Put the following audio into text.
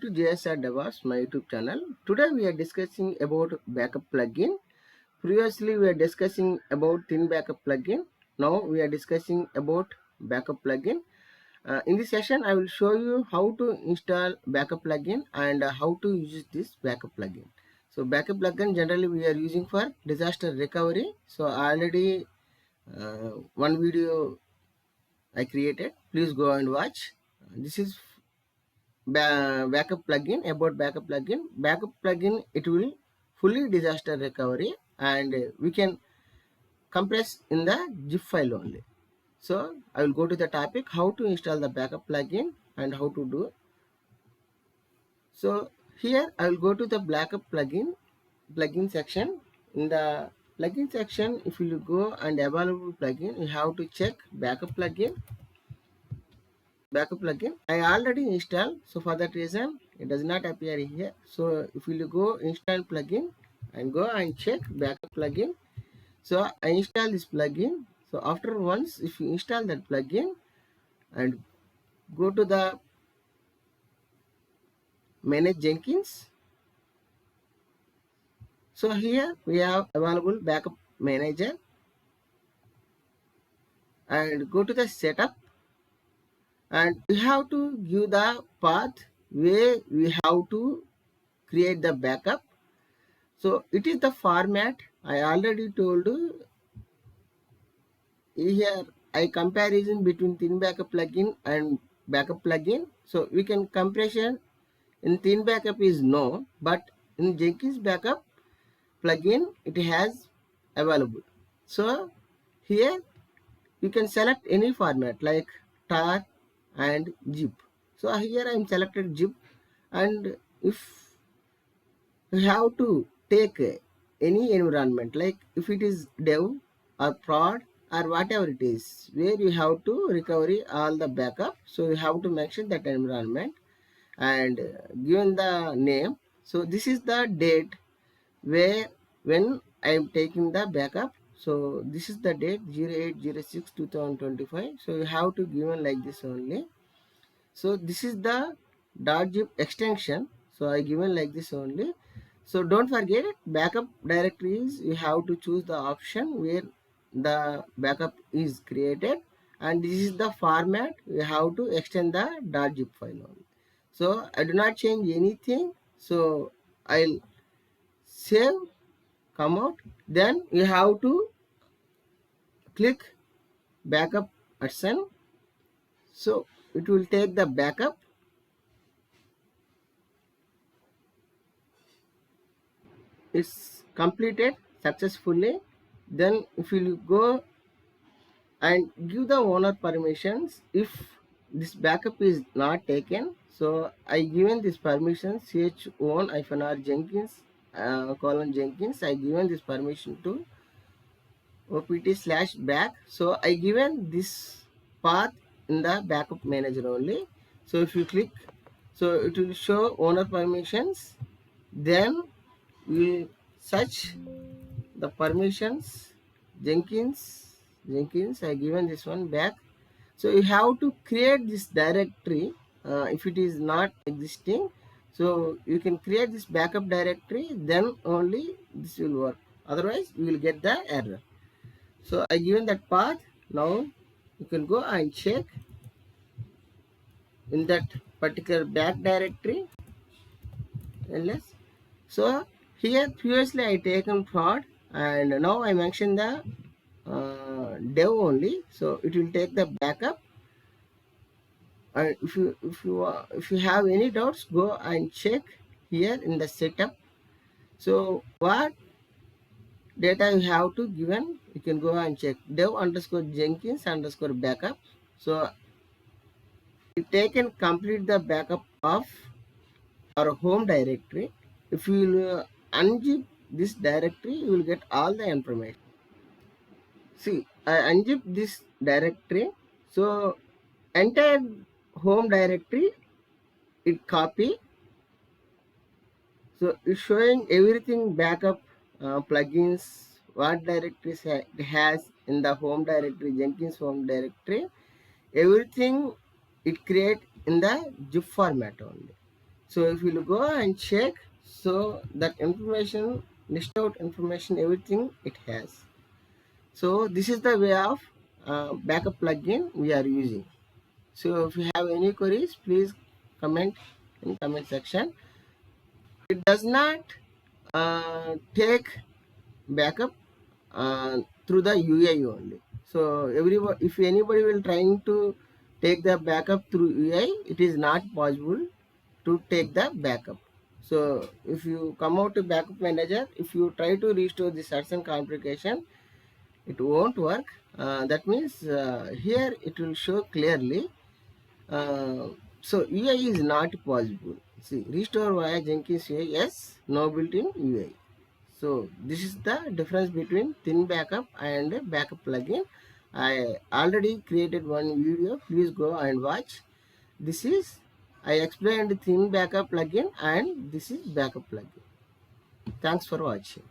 To AWS and DevOps, my YouTube channel. Today we are discussing about backup plugin. Previously we are discussing about thin backup plugin. Now we are discussing about backup plugin. In this session, I will show you how to install backup plugin and how to use this backup plugin. So backup plugin generally we are using for disaster recovery. So already one video I created. Please go and watch. This is backup plugin. About backup plugin, it will fully disaster recovery and we can compress in the zip file only. So I will go to the topic how to install the backup plugin and how to do. So here I will go to the backup plugin section. In the plugin section, if you go and available plugin, you have to check backup plugin. I already installed, so for that reason it does not appear here. So if you go install plugin and go and check backup plugin, so I install this plugin. So after once if you install that plugin and go to the manage Jenkins, so here we have available backup manager and go to the setup and we have to give the path where we have to create the backup. So it is the format I already told you. Here I comparison between thin backup plugin and backup plugin. So we can comparison in thin backup is no, but in Jenkins backup plugin it has available. So here you can select any format like tar and zip. So here I am selected zip, and if you have to take any environment, like if it is dev or prod or whatever it is, where you have to recovery all the backup, so you have to mention that environment and given the name. So this is the date where when I am taking the backup. So this is the date 08/06/2025. So you have to given like this only. So this is the .zip extension. So I given like this only. So don't forget it, backup directories you have to choose the option where the backup is created, and this is the format you have to extend the .zip file only. So I do not change anything. So I'll save, come out, then you have to click backup option. So it will take the backup. It's completed successfully. Then if you go and give the owner permissions, if this backup is not taken, so I given this permission ch-own-r Jenkins colon Jenkins, I given this permission to opt/back. So I given this path in the backup manager only. So if you click, so it will show owner permissions. Then we search the permissions Jenkins. I given this one back. So you have to create this directory. If it is not existing, so you can create this backup directory, then only this will work. Otherwise you will get the error. So I given that path. Now you can go and check in that particular back directory ls. So here previously I taken prod and now I mention the dev only. So it will take the backup. And if you have any doubts, go and check here in the setup. So what data you have to given, you can go and check dev underscore Jenkins underscore backup. So you take and complete the backup of our home directory. If you will unzip this directory, you will get all the information. See, I unzip this directory. So entire home directory it copy. So it's showing everything backup plugins, what directories it has in the home directory, Jenkins home directory. Everything it create in the zip format only. So if you go and check, so that information, list out information, everything it has. So this is the way of backup plugin we are using. So if you have any queries, please comment in comment section. It does not take backup through the UI only. So everyone, if anybody will trying to take the backup through UI, it is not possible to take the backup. So if you come out to backup manager, if you try to restore the certain configuration, it won't work. That means here it will show clearly. So UI is not possible. See, restore via Jenkins UI, yes, no built-in UI. So this is the difference between thin backup and backup plugin. I already created one video. Please go and watch. This is, I explained thin backup plugin and this is backup plugin. Thanks for watching.